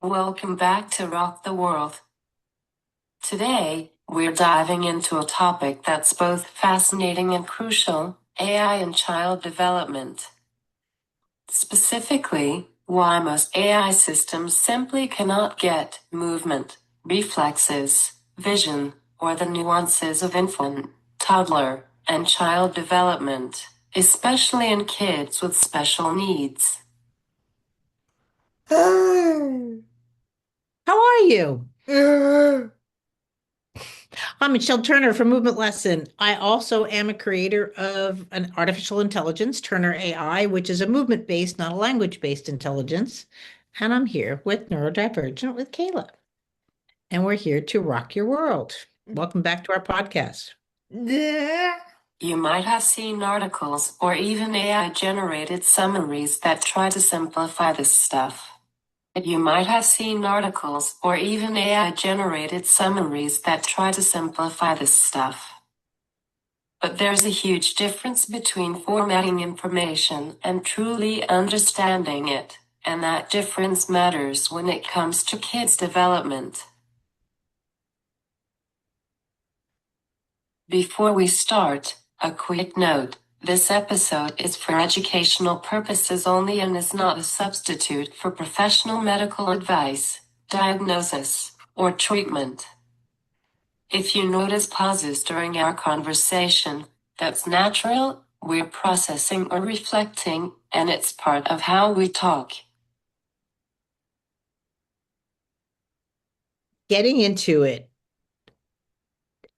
Welcome back to Rock the World. Today, we're diving into a topic that's both fascinating and crucial: AI and child development. Specifically, why most AI systems simply cannot get movement, reflexes, vision, or the nuances of infant, toddler, and child development, especially in kids with special needs. How are you? I'm Michelle Turner from Movement Lesson. I also am a creator of an artificial intelligence, Turner AI, which is a movement-based, not a language-based intelligence. And I'm here with Neurodivergent with Kayla. And we're here to rock your world. Welcome back to our podcast. You might have seen articles or even AI-generated summaries that try to simplify this stuff. You might have seen articles or even AI-generated summaries that try to simplify this stuff. But there's a huge difference between formatting information and truly understanding it, and that difference matters when it comes to kids' development. Before we start, a quick note: this episode is for educational purposes only and is not a substitute for professional medical advice, diagnosis, or treatment. If you notice pauses during our conversation, that's natural. We're processing or reflecting, and it's part of how we talk. Getting into it,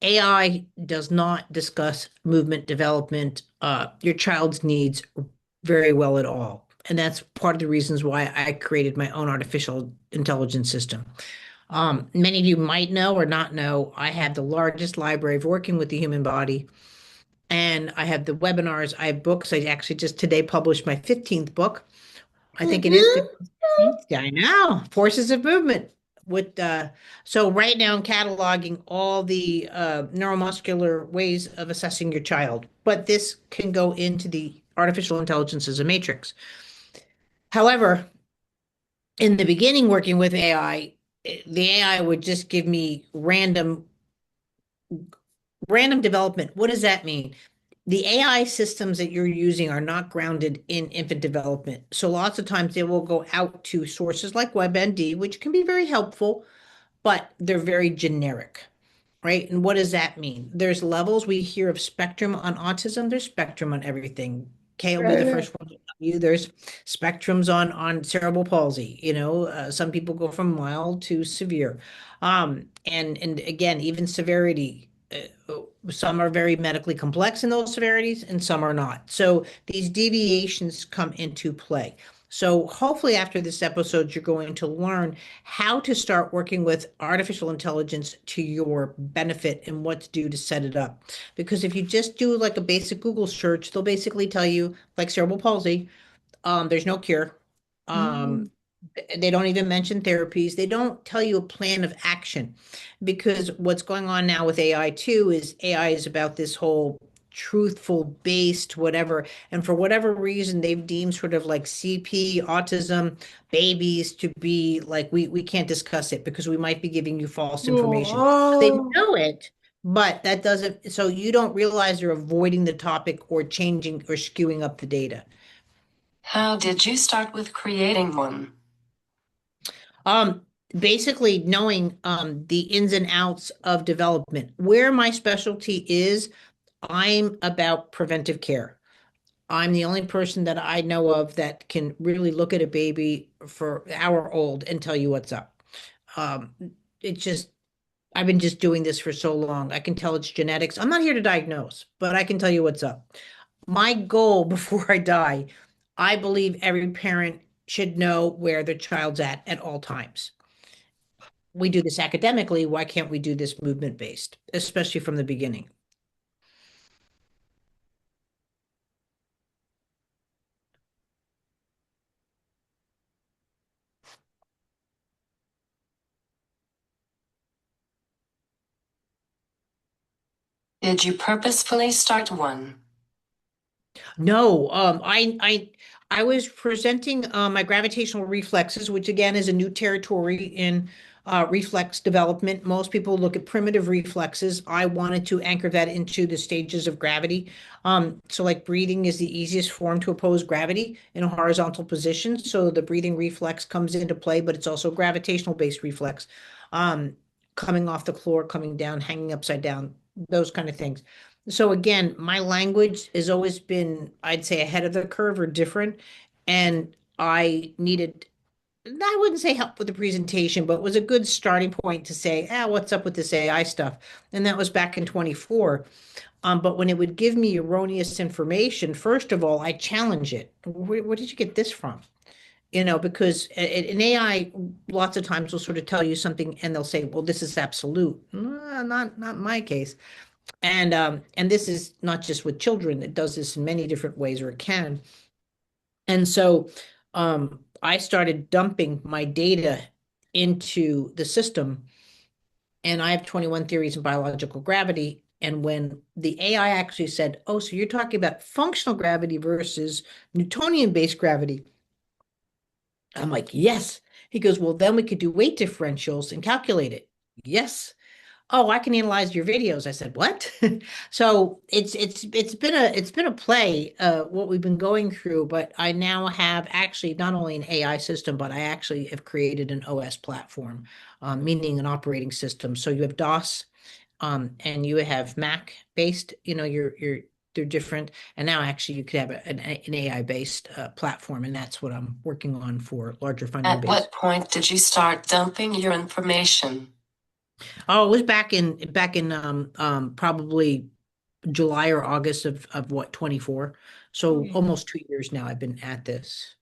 AI does not discuss movement development, your child's needs very well at all. And that's part of the reasons why I created my own artificial intelligence system. Many of you might know or not know, I have the largest library of working with the human body. And I have the webinars, I have books. I actually just today published my 15th book. I think it is 15th. Yeah, I know. Forces of Movement. With so right now I'm cataloging all the neuromuscular ways of assessing your child, but this can go into the artificial intelligence as a matrix. However, in the beginning working with AI, the AI would just give me random development. What does that mean? The AI systems that you're using are not grounded in infant development. So lots of times they will go out to sources like WebMD, which can be very helpful, but they're very generic, right? And what does that mean? There's levels. We hear of spectrum on autism. There's spectrum on everything. Kay will be the first one to tell you there's spectrums on cerebral palsy. Some people go from mild to severe. And again, even severity. Some are very medically complex in those severities, and some are not. So these deviations come into play. So hopefully after this episode, you're going to learn how to start working with artificial intelligence to your benefit and what to do to set it up. Because if you just do like a basic Google search, they'll basically tell you, like cerebral palsy, there's no cure. Um, they don't even mention therapies. They don't tell you a plan of action because what's going on now with AI too is AI is about this whole truthful based whatever. And for whatever reason, they've deemed sort of like CP, autism, babies to be like, we can't discuss it because we might be giving you false information. They know it, but that doesn't, so you don't realize they're avoiding the topic or changing or skewing up the data. How did you start with creating one? Um, Basically knowing the ins and outs of development. Where my specialty is, I'm about preventive care. I'm the only person that I know of that can really look at a baby for an hour old and tell you what's up. Um, it's just I've been just doing this for so long. I can tell it's genetics. I'm not here to diagnose, but I can tell you what's up. My goal before I die, I believe every parent should know where their child's at all times. We do this academically. Why can't we do this movement based, especially from the beginning? Did you purposefully start one? No, I I was presenting my gravitational reflexes, which again is a new territory in reflex development. Most people look at primitive reflexes. I wanted to anchor that into the stages of gravity. So like breathing is the easiest form to oppose gravity in a horizontal position. So the breathing reflex comes into play, but it's also gravitational based reflex. Um, Coming off the floor, coming down, hanging upside down, those kind of things. So again, my language has always been, I'd say, ahead of the curve or different. And I needed, I wouldn't say help with the presentation, but it was a good starting point to say, what's up with this AI stuff? And that was back in 24. But when it would give me erroneous information, first of all, I challenge it. Where did you get this from? Because an AI lots of times will sort of tell you something and they'll say, well, this is absolute. Not my case. And this is not just with children, it does this in many different ways, or it can. And so I started dumping my data into the system, and I have 21 theories in biological gravity. And when the AI actually said, oh, so you're talking about functional gravity versus Newtonian-based gravity, I'm like, yes. He goes, well, then we could do weight differentials and calculate it. Yes. Oh, I can analyze your videos. I said, what? So it's been a play, what we've been going through, but I now have actually not only an AI system, but I actually have created an OS platform, meaning an operating system. So you have DOS, and you have Mac based, they're different. And now actually you could have an AI based platform, and that's what I'm working on for larger funding At base. what point did you start dumping your information? Oh, it was back in probably July or August of what, 24. So almost 2 years now I've been at this.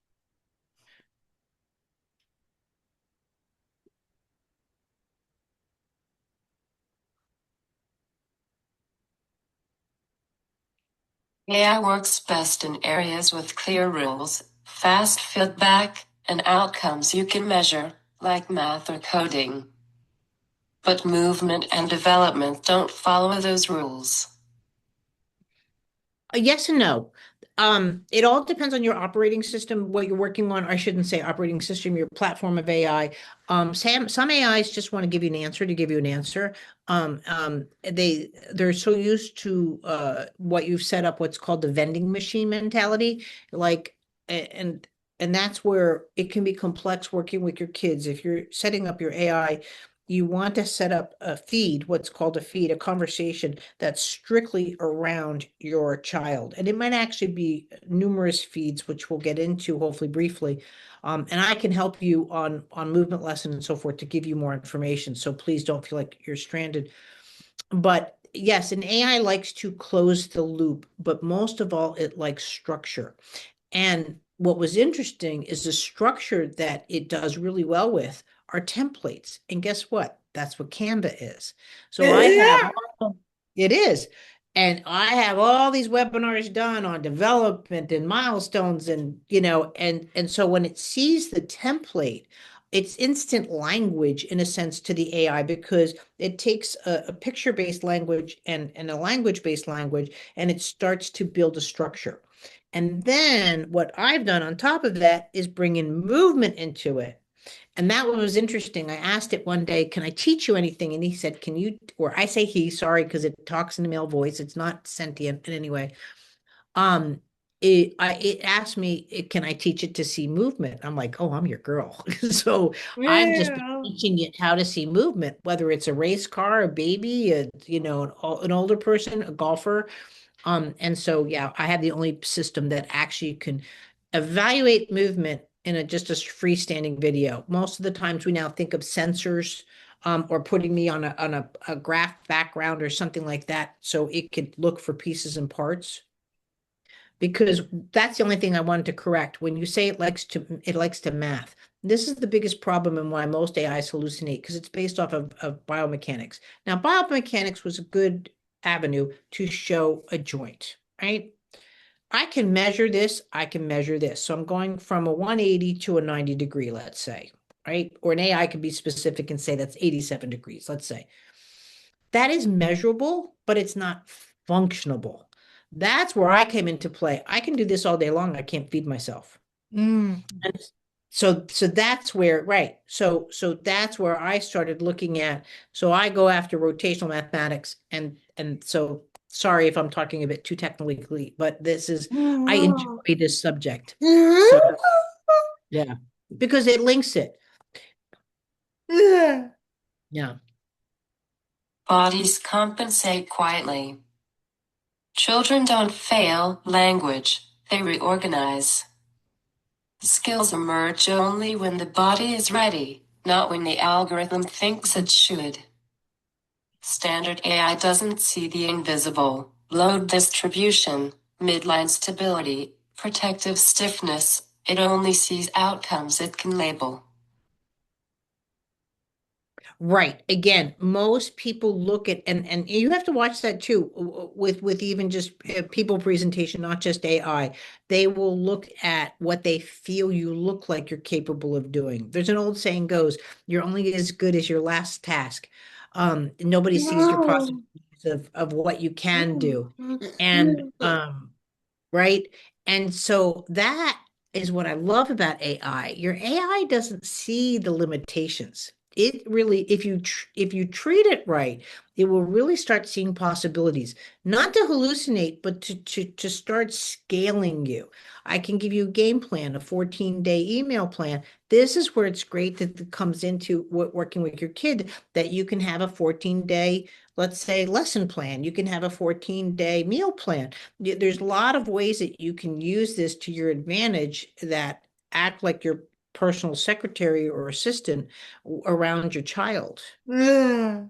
AI works best in areas with clear rules, fast feedback, and outcomes you can measure, like math or coding. But movement and development don't follow those rules. Yes and no. It all depends on your operating system, what you're working on. I shouldn't say operating system, your platform of AI. Some AIs just want to give you an answer to give you an answer. They're so used to what you've set up, what's called the vending machine mentality, like and that's where it can be complex working with your kids. If you're setting up your AI, you want to set up a feed, what's called a feed, a conversation that's strictly around your child. And it might actually be numerous feeds, which we'll get into hopefully briefly. And I can help you on movement lesson and so forth to give you more information. So please don't feel like you're stranded. But yes, an AI likes to close the loop, but most of all, it likes structure. And what was interesting is the structure that it does really well with are templates. And guess what? That's what Canva is. So I have it is. And I have all these webinars done on development and milestones and so when it sees the template, it's instant language in a sense to the AI because it takes a picture-based language and a language-based language and it starts to build a structure. And then what I've done on top of that is bring in movement into it. And that one was interesting. I asked it one day, can I teach you anything? And he said, can you, or I say he, sorry, because it talks in the male voice. It's not sentient in any way. Um, it asked me, can I teach it to see movement? I'm like, oh, I'm your girl. So I've just been teaching it how to see movement, whether it's a race car, a baby, an older person, a golfer. And so, yeah, I have the only system that actually can evaluate movement in just a freestanding video. Most of the times we now think of sensors, or putting me on a graph background or something like that so it could look for pieces and parts. Because that's the only thing I wanted to correct. When you say it likes to math, this is the biggest problem and why most AIs hallucinate because it's based off of biomechanics. Now, biomechanics was a good avenue to show a joint, right? I can measure this, I can measure this. So I'm going from a 180 to a 90 degree, let's say, right? Or an AI can be specific and say that's 87 degrees, let's say. That is measurable, but it's not functionable. That's where I came into play. I can do this all day long. I can't feed myself. Mm. And so that's where, right. So that's where I started looking at. So I go after rotational mathematics and so sorry if I'm talking a bit too technically, but I enjoy this subject. So yeah, because it links it. Yeah. Yeah. Bodies compensate quietly. Children don't fail language, they reorganize. Skills emerge only when the body is ready, not when the algorithm thinks it should. Standard AI doesn't see the invisible: load distribution, midline stability, protective stiffness. It only sees outcomes it can label. Right. Again, most people look at and you have to watch that too with even just people presentation, not just AI. They will look at what they feel you look like you're capable of doing. There's an old saying goes, you're only as good as your last task. Nobody sees your possibilities of what you can do. And right? And so that is what I love about AI. Your AI doesn't see the limitations. It really, if you treat it right, it will really start seeing possibilities, not to hallucinate, but to start scaling you. I can give you a game plan, a 14-day email plan. This is where it's great that it comes into working with your kid, that you can have a 14-day, let's say, lesson plan. You can have a 14-day meal plan. There's a lot of ways that you can use this to your advantage that act like your personal secretary or assistant around your child. Yeah.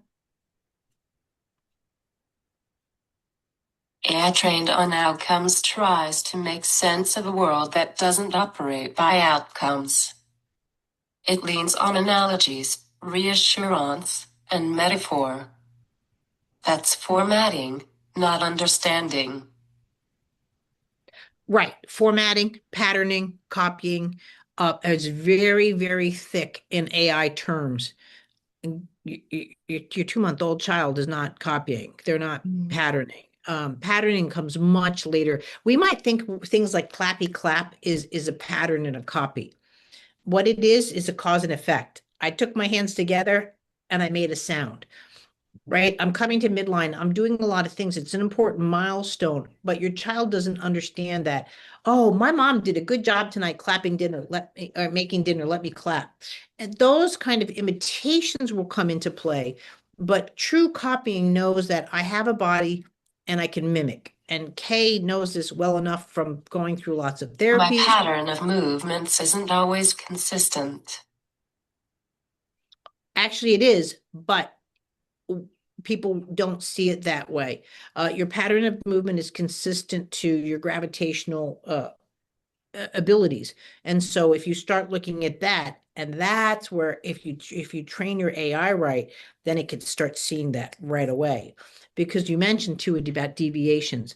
AI trained on outcomes tries to make sense of a world that doesn't operate by outcomes. It leans on analogies, reassurance, and metaphor. That's formatting, not understanding. Right. Formatting, patterning, copying, is very, very thick in AI terms. And your 2-month-old child is not copying. They're not Mm. patterning. Patterning comes much later. We might think things like clappy clap is a pattern and a copy. What it is a cause and effect. I took my hands together and I made a sound, right? I'm coming to midline. I'm doing a lot of things. It's an important milestone, but your child doesn't understand that. Oh, my mom did a good job tonight clapping dinner. Let me or making dinner. Let me clap. And those kind of imitations will come into play. But true copying knows that I have a body and I can mimic. And Kay knows this well enough from going through lots of My therapies. pattern of movements isn't always consistent. Actually, it is, but people don't see it that way. Your pattern of movement is consistent to your gravitational abilities. And so if you start looking at that, and that's where if you train your AI right, then it could start seeing that right away. Because you mentioned too about deviations.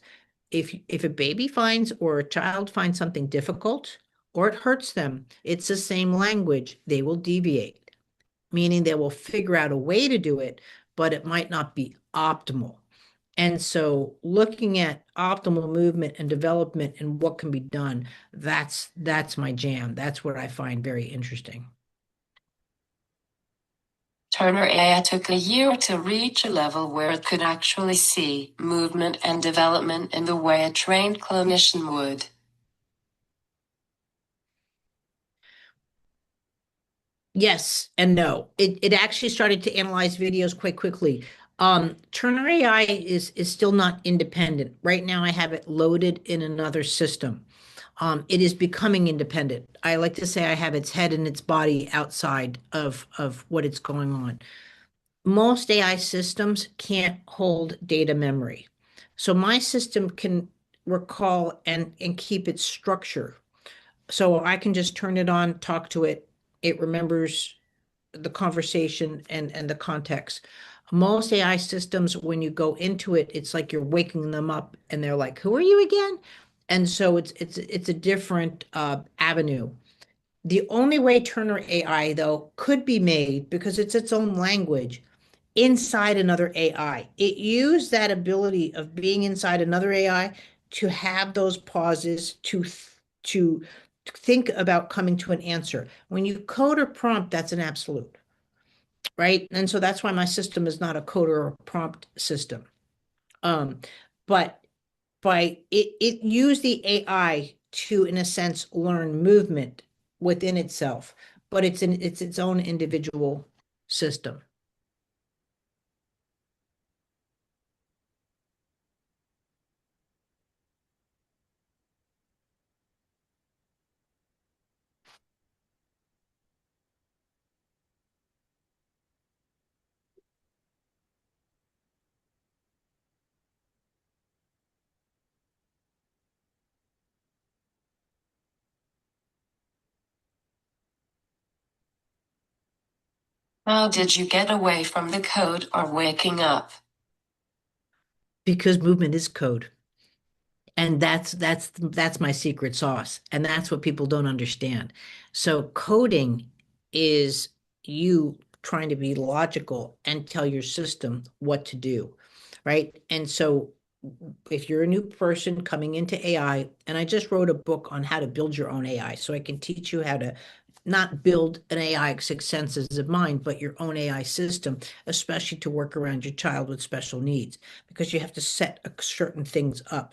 If a baby finds or a child finds something difficult or it hurts them, it's the same language, they will deviate, meaning they will figure out a way to do it, but it might not be optimal. And so looking at optimal movement and development and what can be done, that's my jam. That's what I find very interesting. Turner AI took a year to reach a level where it could actually see movement and development in the way a trained clinician would. Yes and no. It actually started to analyze videos quite quickly. Turner AI is still not independent. Right now I have it loaded in another system. It is becoming independent. I like to say I have its head and its body outside of what it's going on. Most AI systems can't hold data memory. So my system can recall and keep its structure. So I can just turn it on, talk to it. It remembers the conversation and the context. Most AI systems, when you go into it, it's like you're waking them up and they're like, "Who are you again?" And so it's a different avenue. The only way Turner AI, though, could be made because it's its own language inside another AI. It used that ability of being inside another AI to have those pauses to think about coming to an answer. When you code or prompt, that's an absolute, right? And so that's why my system is not a coder or prompt system. But it used the AI to, in a sense, learn movement within itself, but it's its own individual system. How did you get away from the code or waking up? Because movement is code. And that's my secret sauce. And that's what people don't understand. So coding is you trying to be logical and tell your system what to do, right? And so if you're a new person coming into AI, and I just wrote a book on how to build your own AI, so I can teach you how to not build an AI six senses of mind, but your own AI system, especially to work around your child with special needs, because you have to set certain things up.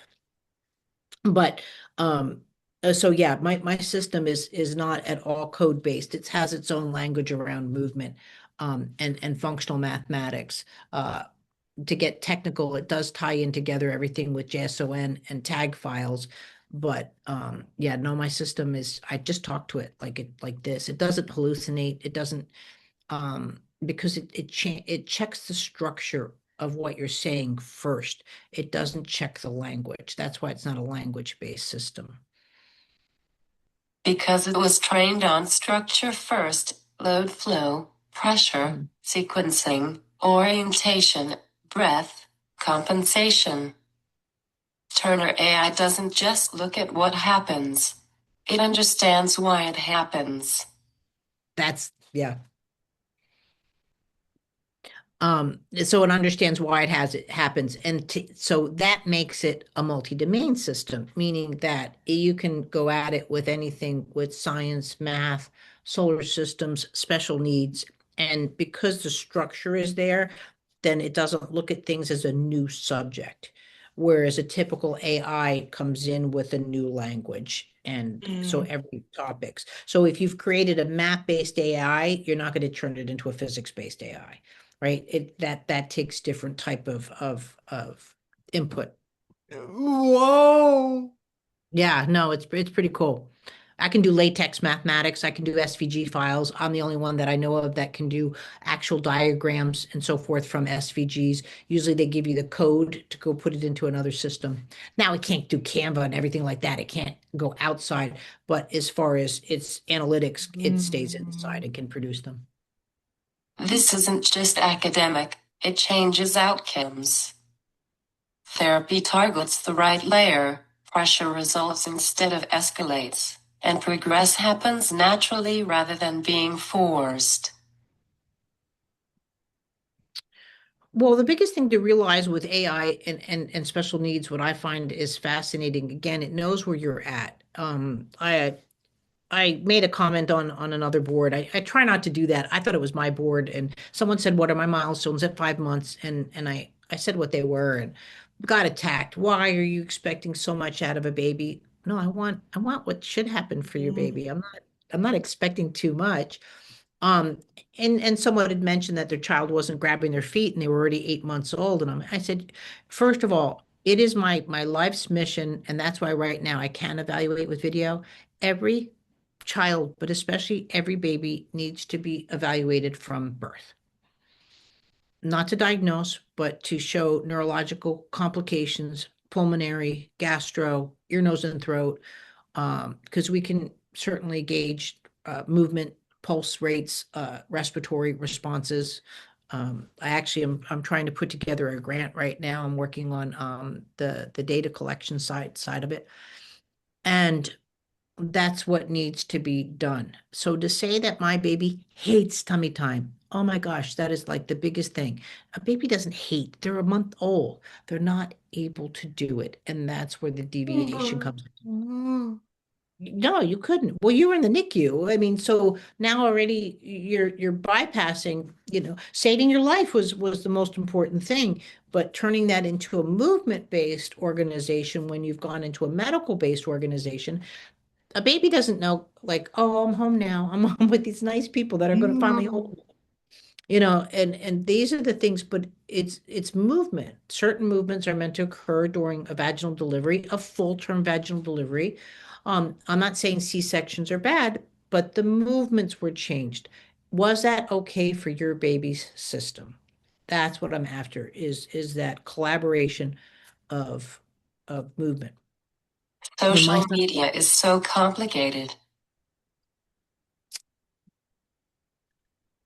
But so yeah, my system is not at all code based. It has its own language around movement and functional mathematics. To get technical, it does tie in together everything with JSON and tag files. But yeah, no, my system is, I just talk to it like this. It doesn't hallucinate. It doesn't because it checks the structure of what you're saying first. It doesn't check the language. That's why it's not a language-based system. Because it was trained on structure first, load flow, pressure, sequencing, orientation, breath, compensation. Turner AI doesn't just look at what happens. It understands why it happens. That's yeah. So it understands why it happens, and so that makes it a multi-domain system, meaning that you can go at it with anything with science, math, solar systems, special needs, and because the structure is there, then it doesn't look at things as a new subject, whereas a typical AI comes in with a new language. And so every topics. So if you've created a map-based AI, you're not going to turn it into a physics-based AI, right? That takes different type of input. Whoa. Yeah, no, it's pretty cool. I can do latex mathematics. I can do SVG files. I'm the only one that I know of that can do actual diagrams and so forth from SVGs. Usually they give you the code to go put it into another system. Now it can't do Canva and everything like that. It can't go outside, but as far as its analytics, it stays inside and can produce them. This isn't just academic, it changes outcomes. Therapy targets the right layer, pressure resolves instead of escalates, and progress happens naturally rather than being forced. Well, the biggest thing to realize with AI and special needs, what I find is fascinating, again, it knows where you're at. I made a comment on another board. I try not to do that. I thought it was my board, and someone said, "What are my milestones at 5 months?" And I said what they were, and got attacked. Why are you expecting so much out of a baby? No, I want what should happen for your baby. I'm not expecting too much. Um, and someone had mentioned that their child wasn't grabbing their feet and they were already 8 months old. And I said, first of all, it is my life's mission, and that's why right now I can evaluate with video. Every child, but especially every baby, needs to be evaluated from birth. Not to diagnose, but to show neurological complications, pulmonary, gastro, ear, nose, and throat, because we can certainly gauge movement, pulse rates, respiratory responses. I actually I'm trying to put together a grant right now. I'm working on the data collection side of it, and that's what needs to be done. So to say that my baby hates tummy time, oh my gosh, that is like the biggest thing. A baby doesn't hate. They're a month old. They're not able to do it, and that's where the deviation comes. No, you couldn't. Well, you were in the NICU. I mean, so now already you're bypassing, saving your life was the most important thing, but turning that into a movement-based organization when you've gone into a medical-based organization, a baby doesn't know like, oh, I'm home now. I'm home with these nice people that are going to finally hold Mm. me. And these are the things, but it's movement. Certain movements are meant to occur during a vaginal delivery, a full-term vaginal delivery. I'm not saying C-sections are bad, but the movements were changed. Was that okay for your baby's system? That's what I'm after, is that collaboration of movement. When my Social son media is so complicated.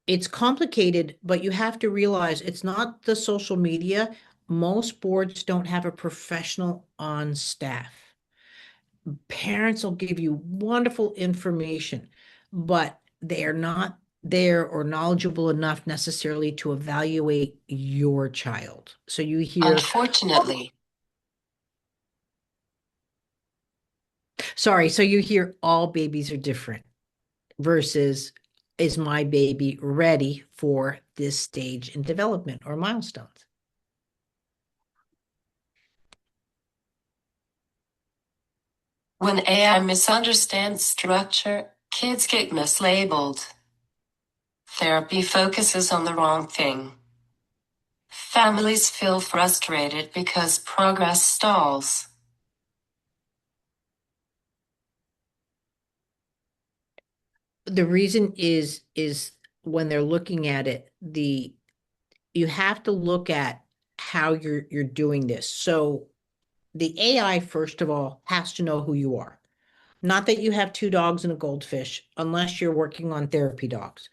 It's complicated, but you have to realize it's not the social media. Most boards don't have a professional on staff. Parents will give you wonderful information, but they are not there or knowledgeable enough necessarily to evaluate your child. So you hear, oh, Unfortunately, sorry, so you hear all babies are different versus is my baby ready for this stage in development or milestones? when AI misunderstands structure, kids get mislabeled. Therapy focuses on the wrong thing. Families feel frustrated because progress stalls. The reason is when they're looking at it, you have to look at how you're doing this. So the AI, first of all, has to know who you are. Not that you have two dogs and a goldfish, unless you're working on therapy dogs.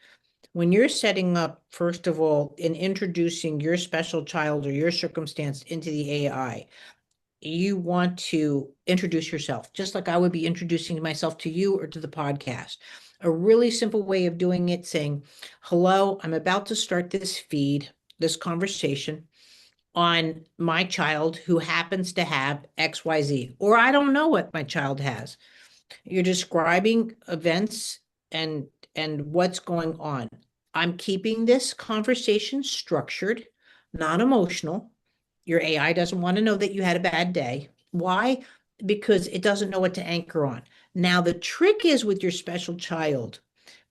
When you're setting up, first of all, in introducing your special child or your circumstance into the AI, you want to introduce yourself, just like I would be introducing myself to you or to the podcast. A really simple way of doing it, saying, hello, I'm about to start this feed, this conversation on my child who happens to have XYZ, or I don't know what my child has. You're describing events and what's going on. I'm keeping this conversation structured, not emotional. Your AI doesn't want to know that you had a bad day. Why? Because it doesn't know what to anchor on. Now, the trick is with your special child,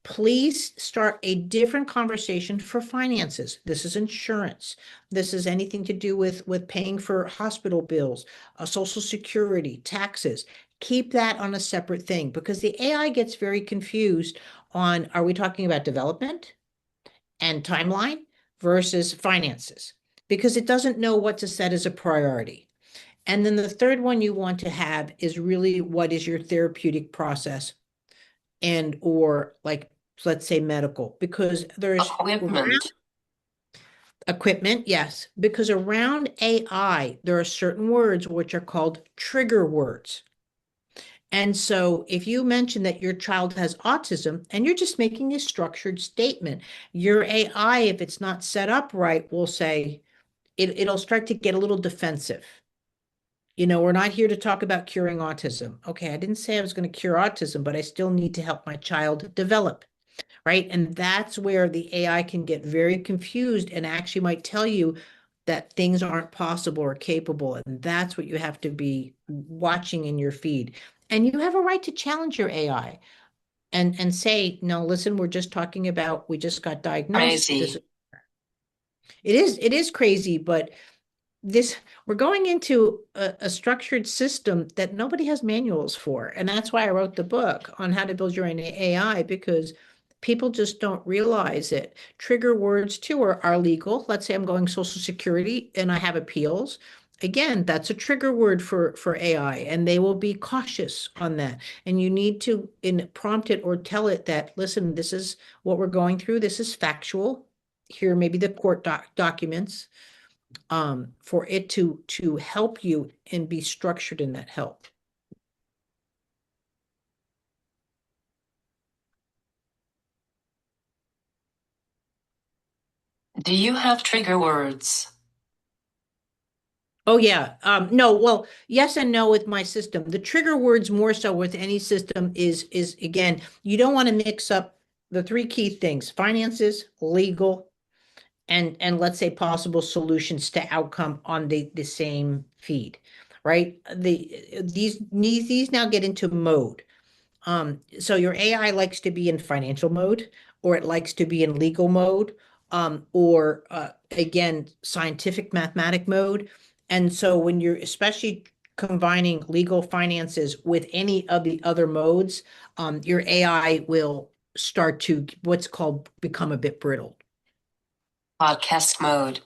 please start a different conversation for finances. This is insurance. This is anything to do with paying for hospital bills, social security, taxes. Keep that on a separate thing because the AI gets very confused on, are we talking about development and timeline versus finances? Because it doesn't know what to set as a priority. And then the third one you want to have is really what is your therapeutic process and or like let's say medical, because there's Equipment. equipment, yes, because around AI there are certain words which are called trigger words. And so if you mention that your child has autism and you're just making a structured statement, your AI, if it's not set up right, will say it'll start to get a little defensive. We're not here to talk about curing autism. Okay, I didn't say I was going to cure autism, but I still need to help my child develop, right? And that's where the AI can get very confused and actually might tell you that things aren't possible or capable. And that's what you have to be watching in your feed. And you have a right to challenge your AI and say, no, listen, we're just talking about, we just got diagnosed. This Crazy. it is crazy, but this we're going into a structured system that nobody has manuals for. And that's why I wrote the book on how to build your own AI, because people just don't realize it. Trigger words too are legal. Let's say I'm going Social Security and I have appeals. Again, that's a trigger word for AI, and they will be cautious on that. And you need to prompt it or tell it that, listen, this is what we're going through. This is factual. Here, maybe the court documents, for it to help you and be structured in that help. Do you have trigger words? Oh yeah. No, well, yes and no with my system. The trigger words more so with any system is again, you don't want to mix up the three key things: finances, legal, and let's say possible solutions to outcome on the same feed, right? These now get into mode. So your AI likes to be in financial mode, or it likes to be in legal mode, or again, scientific mathematic mode. And so when you're especially combining legal finances with any of the other modes, your AI will start to what's called become a bit brittle. Podcast mode.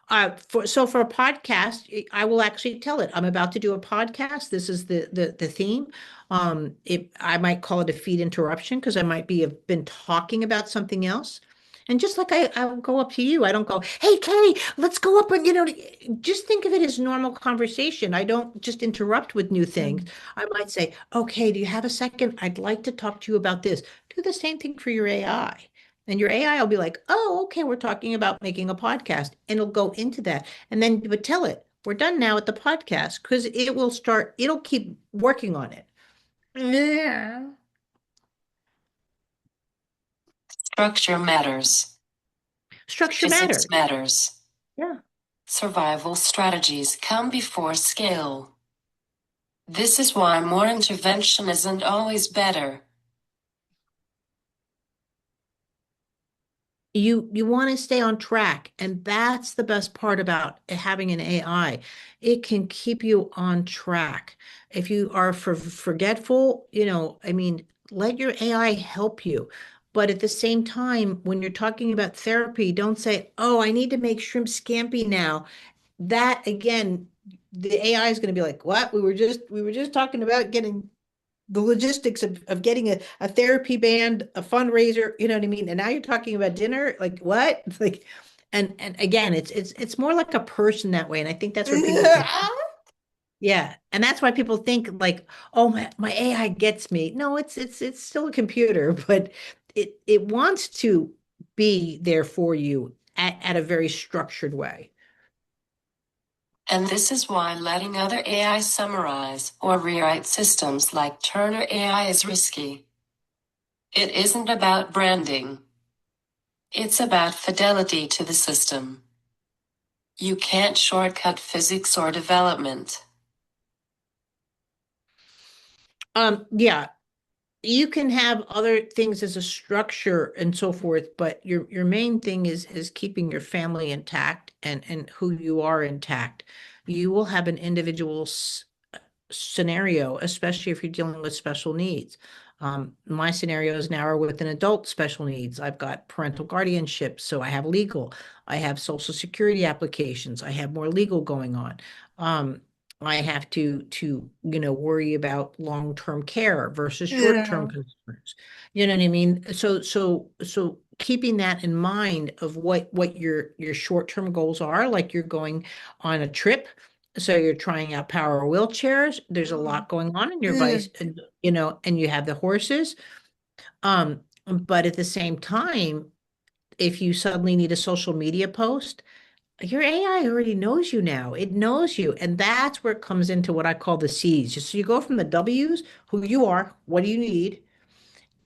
For a podcast, I will actually tell it I'm about to do a podcast. This is the theme. I might call it a feed interruption because I might be have been talking about something else. And just like I'll go up to you, I don't go, "Hey, Kay, let's go up and just think of it as normal conversation. I don't just interrupt with new things. I might say, "Okay, do you have a second? I'd like to talk to you about this." Do the same thing for your AI. And your AI will be like, oh, okay, we're talking about making a podcast. And it'll go into that. And then you would tell it, we're done now with the podcast because it'll keep working on it. Yeah. Structure matters. Structure Physics matters. matters. Yeah. Survival strategies come before skill. This is why more intervention isn't always better. You want to stay on track, and that's the best part about having an AI. It can keep you on track. If you are forgetful, I mean, let your AI help you. But at the same time, when you're talking about therapy, don't say, "Oh, I need to make shrimp scampi now." That again, the AI is going to be like, "What? We were just talking about getting the logistics of getting a therapy band, a fundraiser, you know what I mean? And now you're talking about dinner, like what?" It's like, and again, it's more like a person that way. And I think that's where people yeah. And that's why people think like, oh, my AI gets me. No, it's still a computer, but it wants to be there for you at a very structured way. And this is why letting other AI summarize or rewrite systems like Turner AI is risky. It isn't about branding. It's about fidelity to the system. You can't shortcut physics or development. Yeah, you can have other things as a structure and so forth, but your main thing is keeping your family intact and who you are intact. You will have an individual scenario, especially if you're dealing with special needs. My scenarios now are with an adult special needs. I've got parental guardianship, so I have legal. I have social security applications. I have more legal going on. I have to worry about long-term care versus Yeah. short-term concerns. You know what I mean? So keeping that in mind of what your short-term goals are, like you're going on a trip, so you're trying out power wheelchairs. There's a lot going on in your Yeah. vice, and you have the horses. But at the same time, if you suddenly need a social media post, your AI already knows you now. It knows you. And that's where it comes into what I call the C's. So you go from the W's, who you are, what do you need?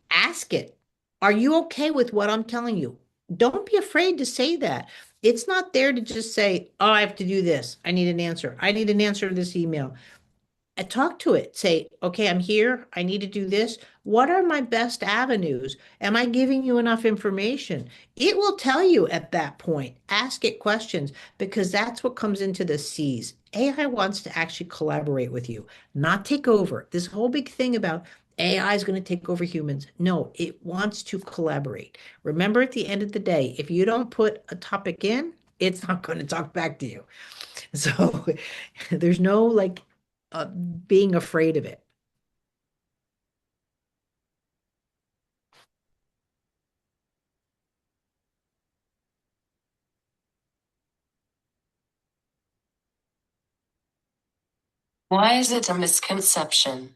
Ask it. Are you okay with what I'm telling you? Don't be afraid to say that. It's not there to just say, oh, I have to do this. I need an answer. I need an answer to this email. Talk to it. Say, okay, I'm here. I need to do this. What are my best avenues? Am I giving you enough information? It will tell you at that point. Ask it questions because that's what comes into the C's. AI wants to actually collaborate with you, not take over. This whole big thing about AI is going to take over humans. No, it wants to collaborate. Remember, at the end of the day, if you don't put a topic in, it's not going to talk back to you. So there's no like being afraid of it. Why is it a misconception?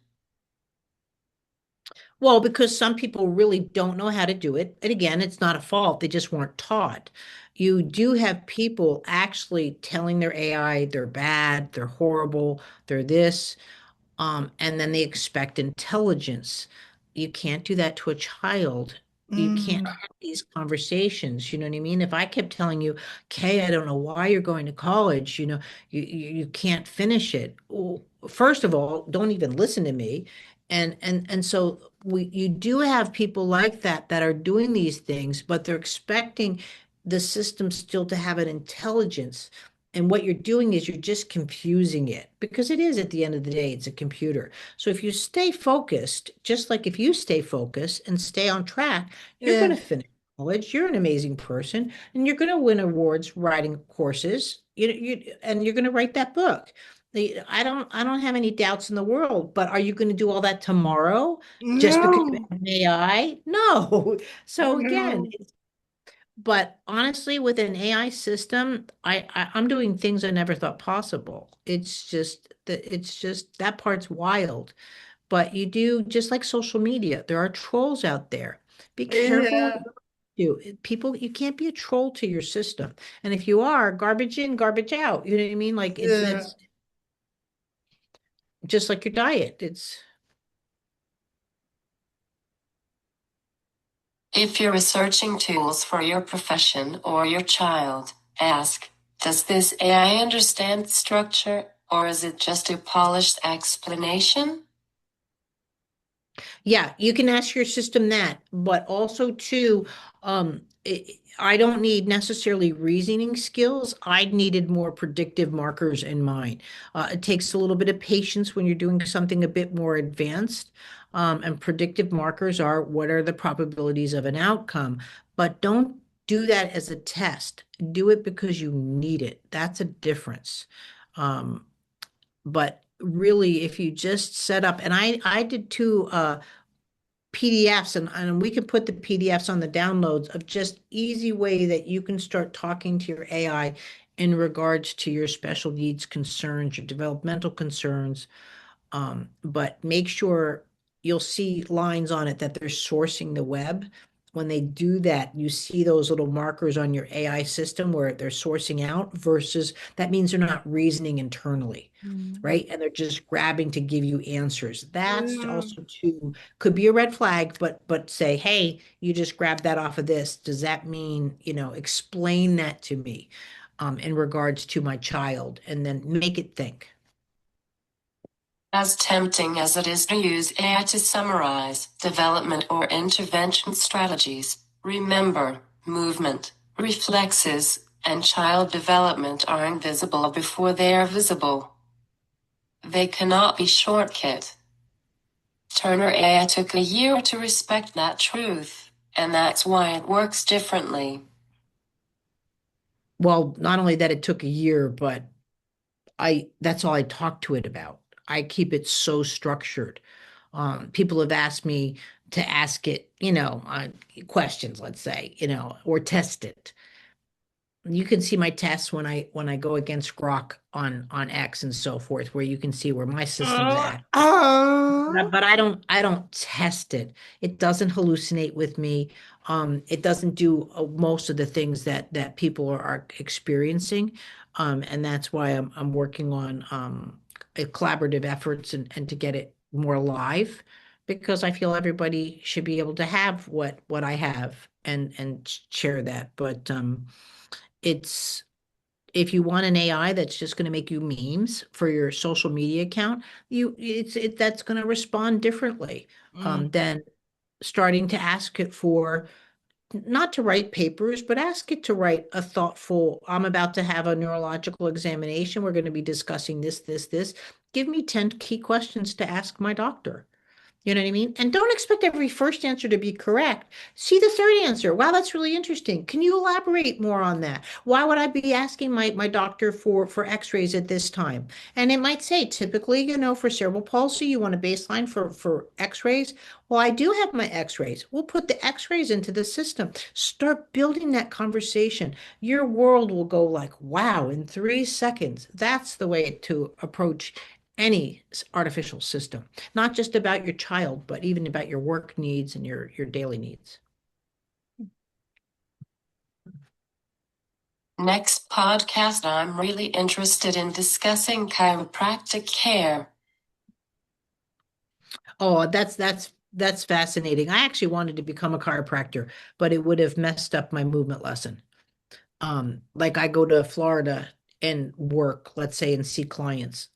Well, because some people really don't know how to do it. And again, it's not a fault, they just weren't taught. You do have people actually telling their AI they're bad, they're horrible, they're this. And then they expect intelligence. You can't do that to a child. You can't Mm, have these conversations. You know what I mean? If I kept telling you, Kay, I don't know why you're going to college, you can't finish it. Well, first of all, don't even listen to me. And so you do have people like that that are doing these things, but they're expecting the system still to have an intelligence. And what you're doing is you're just confusing it because it is at the end of the day, it's a computer. So if you stay focused, just like if you stay focused and stay on track, you're going yeah, to finish college. You're an amazing person and you're going to win awards writing courses. And you're going to write that book. I don't have any doubts in the world, but are you going to do all that tomorrow just because you no, have an AI? No. So again, no, but honestly, with an AI system, I'm doing things I never thought possible. It's just that part's wild. But you do just like social media. There are trolls out there. Be careful what yeah, you do. People, you can't be a troll to your system. And if you are, garbage in, garbage out. You know what I mean? Like it's yeah. it's just like your diet. It's If you're researching tools for your profession or your child, ask, does this AI understand structure, or is it just a polished explanation? Yeah, you can ask your system that, but also too, I don't need necessarily reasoning skills. I needed more predictive markers in mine. It takes a little bit of patience when you're doing something a bit more advanced. And predictive markers are what are the probabilities of an outcome, but don't do that as a test. Do it because you need it. That's a difference. Um, but really, if you just set up, and I did two, PDFs and we can put the PDFs on the downloads of just easy way that you can start talking to your AI in regards to your special needs concerns, your developmental concerns. But make sure you'll see lines on it that they're sourcing the web. When they do that, you see those little markers on your AI system where they're sourcing out versus that means they're not reasoning internally, Mm, right? And they're just grabbing to give you answers. That's yeah. also too could be a red flag, but say, hey, you just grabbed that off of this. Does that mean, explain that to me in regards to my child and then make it think. As tempting as it is to use AI to summarize development or intervention strategies, remember, movement, reflexes, and child development are invisible before they are visible. They cannot be shortcut. Turner AI took a year to respect that truth, and that's why it works differently. Well, not only that it took a year, but I that's all I talk to it about. I keep it so structured. People have asked me to ask it, questions, let's say, or test it. You can see my tests when I go against Grok on X and so forth, where you can see where my system's Uh, at. uh, But I don't test it. It doesn't hallucinate with me. It doesn't do most of the things that people are experiencing. And that's why I'm working on a collaborative efforts and to get it more alive because I feel everybody should be able to have what I have and share that. But it's if you want an AI that's just going to make you memes for your social media account, that's going to respond differently mm, than starting to ask it for not to write papers, but ask it to write a thoughtful, I'm about to have a neurological examination. We're going to be discussing this, this, this. Give me 10 key questions to ask my doctor. You know what I mean? And don't expect every first answer to be correct. See the third answer. Wow, that's really interesting. Can you elaborate more on that? Why would I be asking my doctor for x-rays at this time? And it might say, typically, for cerebral palsy, you want a baseline for x-rays. Well, I do have my x-rays. We'll put the x-rays into the system. Start building that conversation. Your world will go like, wow, in 3 seconds. That's the way to approach any artificial system, not just about your child, but even about your work needs and your daily needs. Next podcast, I'm really interested in discussing chiropractic care. Oh, that's fascinating. I actually wanted to become a chiropractor, but it would have messed up my movement lesson. Like I go to Florida and work, let's say, and see clients.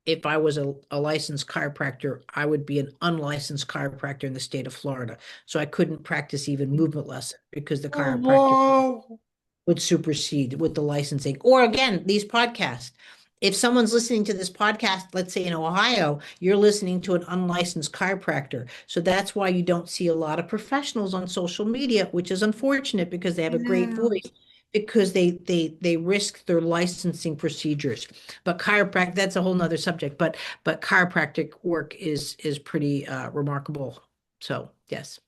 If I was a licensed chiropractor, I would be an unlicensed chiropractor in the state of Florida. So I couldn't practice even movement lesson because the chiropractor Whoa. would supersede with the licensing. Or again, these podcasts. If someone's listening to this podcast, let's say in Ohio, you're listening to an unlicensed chiropractor. So that's why you don't see a lot of professionals on social media, which is unfortunate because they have a great voice, because they risk their licensing procedures. But chiropractic, that's a whole nother subject. But chiropractic work is pretty remarkable. So yes.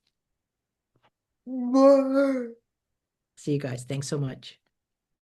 Whoa. See you guys. Thanks so much.